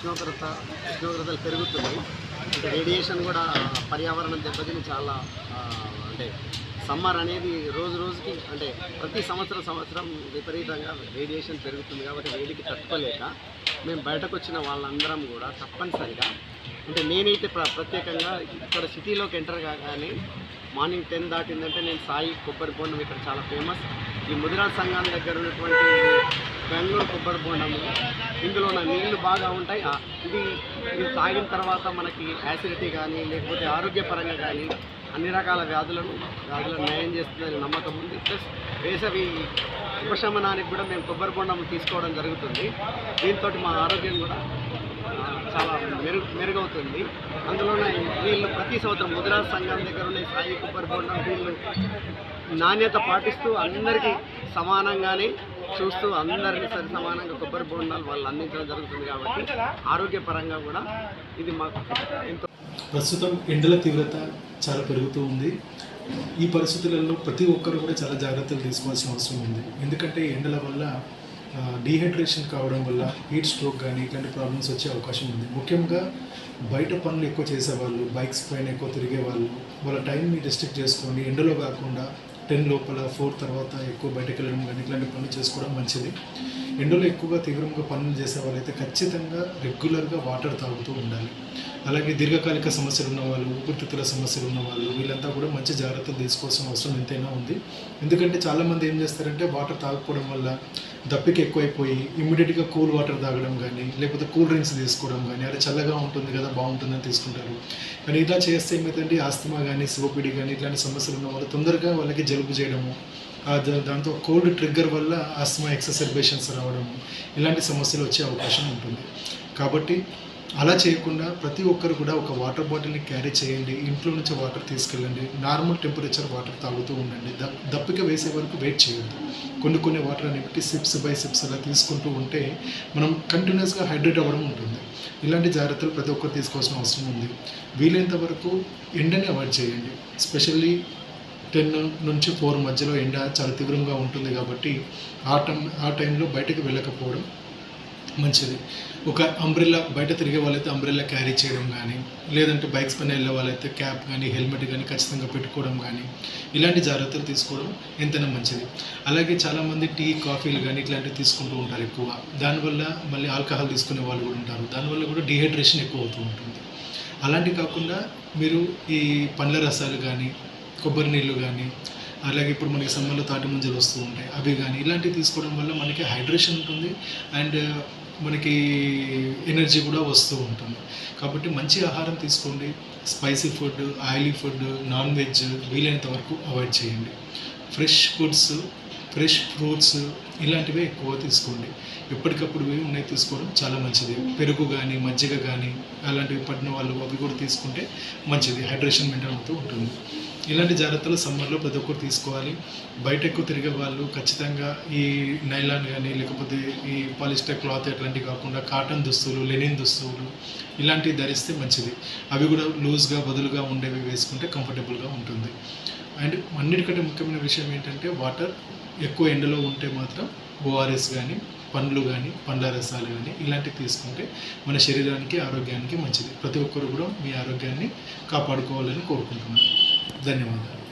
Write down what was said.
ఉష్ణోగ్రతలు పెరుగుతున్నాయి. అంటే రేడియేషన్ కూడా పర్యావరణం దెబ్బతిని చాలా అంటే సమ్మర్ అనేది రోజు రోజుకి అంటే ప్రతి సంవత్సరం విపరీతంగా రేడియేషన్ పెరుగుతుంది. కాబట్టి వేడికి తట్టుకోలేక మేము బయటకు వచ్చిన వాళ్ళందరం కూడా తప్పనిసరిగా అంటే నేనైతే ప్రత్యేకంగా ఇక్కడ సిటీలోకి ఎంటర్ కాగానే మార్నింగ్ 10 దాటిందంటే నేను సాయి కొబ్బరి బోండం ఇక్కడ చాలా ఫేమస్. ఈ ముదిరాజ్ సంఘం దగ్గర ఉన్నటువంటి బెంగళూరు కొబ్బరి బోండము, ఇందులో నా నీళ్లు బాగా ఉంటాయి. ఇది తాగిన తర్వాత మనకి యాసిడిటీ కానీ లేకపోతే ఆరోగ్యపరంగా కానీ అన్ని రకాల వ్యాధులను నయం చేస్తుందని నమ్మకం ఉంది. ప్లస్ వేసవి ఉపశమనానికి కూడా మేము కొబ్బరి బోండం తీసుకోవడం జరుగుతుంది. దీంతో మా ఆరోగ్యం కూడా చాలా మెరుగవుతుంది. అందులోనే వీళ్ళు ప్రతి సంవత్సరం ముదిరాజ్ సంఘం దగ్గర ఉన్న సాయి కొబ్బరి బోండం వీళ్ళు నాణ్యత పాటిస్తూ అందరికీ సమానంగానే చూస్తూ అందరినీ సరి సమానంగా కొబ్బరి బోండాలు వాళ్ళు అందించడం జరుగుతుంది. కాబట్టి ఆరోగ్యపరంగా కూడా ఇది మాకు ఎంతో. ప్రస్తుతం ఎండల తీవ్రత చాలా పెరుగుతూ ఉంది. ఈ పరిస్థితులలో ప్రతి ఒక్కరు కూడా చాలా జాగ్రత్తలు తీసుకోవాల్సిన అవసరం ఉంది. ఎందుకంటే ఎండల వల్ల డీహైడ్రేషన్ కావడం వల్ల హీట్ స్ట్రోక్ కానీ ఇట్లాంటి ప్రాబ్లమ్స్ వచ్చే అవకాశం ఉంది. ముఖ్యంగా బయట పనులు ఎక్కువ చేసేవాళ్ళు, బైక్స్ పైన ఎక్కువ తిరిగే వాళ్ళ టైంని రెస్ట్రిక్ట్ చేసుకొని ఎండలో కాకుండా 10 లోపల 4 తర్వాత ఎక్కువ బయటకు వెళ్ళడం కానీ ఇట్లాంటి పనులు చేసుకోవడం మంచిది. ఎండలో ఎక్కువగా తీవ్రంగా పనులు చేసే వాళ్ళైతే ఖచ్చితంగా రెగ్యులర్గా వాటర్ తాగుతూ ఉండాలి. అలాగే దీర్ఘకాలిక సమస్యలు ఉన్నవాళ్ళు, ఊపిరితిత్తుల సమస్యలు ఉన్నవాళ్ళు వీళ్ళంతా కూడా మంచి జాగ్రత్తలు తీసుకోవాల్సిన అవసరం ఎంతైనా ఉంది. ఎందుకంటే చాలామంది ఏం చేస్తారంటే వాటర్ తాగకపోవడం వల్ల దప్పిక ఎక్కువైపోయి ఇమ్మీడియట్గా కూల్ వాటర్ తాగడం కానీ లేకపోతే కూల్ డ్రింక్స్ తీసుకోవడం కానీ అది చల్లగా ఉంటుంది కదా బాగుంటుందని తీసుకుంటారు. కానీ ఇలా చేస్తే ఏమైందంటే ఆస్తమా కానీ సిఓపిడి కానీ ఇట్లాంటి సమస్యలు ఉన్న వాళ్ళు తొందరగా వాళ్ళకి జలుబు చేయడము, దాంతో కోల్డ్ ట్రిగ్గర్ వల్ల ఆస్తమా ఎక్సర్బేషన్స్ రావడము ఇలాంటి సమస్యలు వచ్చే అవకాశం ఉంటుంది. కాబట్టి అలా చేయకుండా ప్రతి ఒక్కరు కూడా ఒక వాటర్ బాటిల్ని క్యారీ చేయండి. ఇంట్లో నుంచి వాటర్ తీసుకెళ్ళండి. నార్మల్ టెంపరేచర్ వాటర్ తాగుతూ ఉండండి. దప్పిక వేసే వరకు వెయిట్ చేయొద్దు. కొన్ని వాటర్ అనేవి సిప్స్ బై సిప్స్ అలా తీసుకుంటూ ఉంటే మనం కంటిన్యూస్గా హైడ్రేట్ అవ్వడం ఉంటుంది. ఇలాంటి జాగ్రత్తలు ప్రతి ఒక్కరు తీసుకోవాల్సిన అవసరం ఉంది. వీలైనంత వరకు ఎండని అవాయిడ్ చేయండి. స్పెషల్లీ 10 నుంచి 4 మధ్యలో ఎండ చాలా తీవ్రంగా ఉంటుంది కాబట్టి ఆ టైంలో బయటకు వెళ్ళకపోవడం మంచిది. ఒక అంబ్రెల్లా బయట తిరిగే వాళ్ళైతే అంబ్రెల్లా క్యారీ చేయడం కానీ లేదంటే బైక్స్ పైన వెళ్ళే వాళ్ళైతే క్యాప్ కానీ హెల్మెట్ కానీ ఖచ్చితంగా పెట్టుకోవడం కానీ ఇలాంటి జాగ్రత్తలు తీసుకోవడం ఎంతైనా మంచిది. అలాగే చాలామంది టీ కాఫీలు కానీ ఇట్లాంటివి తీసుకుంటూ ఉంటారు ఎక్కువ. దానివల్ల మళ్ళీ ఆల్కహాల్ తీసుకునే వాళ్ళు కూడా ఉంటారు. దానివల్ల కూడా డీహైడ్రేషన్ ఎక్కువ అవుతూ ఉంటుంది. అలాంటివి కాకుండా మీరు ఈ పండ్ల రసాలు కానీ కొబ్బరి నీళ్ళు కానీ అలాగే ఇప్పుడు మనకి సమ్మర్లో తాటి ముంజలు వస్తూ ఉంటాయి అవి కానీ ఇలాంటివి తీసుకోవడం వల్ల మనకి హైడ్రేషన్ ఉంటుంది అండ్ మనకి ఎనర్జీ కూడా వస్తూ ఉంటుంది. కాబట్టి మంచి ఆహారం తీసుకోండి. Spicy food, oily food, non veg వీలైనంత వరకు అవాయిడ్ చేయండి. ఫ్రెష్ ఫుడ్స్, ఫ్రెష్ ఫ్రూట్స్ ఇలాంటివే ఎక్కువ తీసుకోండి. ఎప్పటికప్పుడు ఉన్నాయి తీసుకోవడం చాలా మంచిది. పెరుగు కానీ మజ్జిగ కానీ అలాంటివి పడిన వాళ్ళు అవి కూడా తీసుకుంటే మంచిది. హైడ్రేషన్ మెయింటైన్ అవుతూ ఉంటుంది. ఇలాంటి జాగ్రత్తలు సమ్మర్లో ప్రతి ఒక్కరు తీసుకోవాలి. బయట ఎక్కువ తిరిగే వాళ్ళు ఖచ్చితంగా ఈ నైలాన్ కానీ లేకపోతే ఈ పాలిస్టర్ క్లాత్ అట్లాంటివి కాకుండా కాటన్ దుస్తులు, లెనిన్ దుస్తులు ఇలాంటివి ధరిస్తే మంచిది. అవి కూడా లూజ్గా బదులుగా ఉండేవి వేసుకుంటే కంఫర్టబుల్గా ఉంటుంది. అండ్ అన్నిటికంటే ముఖ్యమైన విషయం ఏంటంటే వాటర్ ఎక్కువ ఎండలో ఉంటే మాత్రం ఓఆర్ఎస్ కానీ పండ్లు కానీ పండ్ల రసాలు కానీ ఇలాంటివి తీసుకుంటే మన శరీరానికి ఆరోగ్యానికి మంచిది. ప్రతి ఒక్కరు కూడా మీ ఆరోగ్యాన్ని కాపాడుకోవాలని కోరుకుంటున్నాను. ధన్యవాదాలు.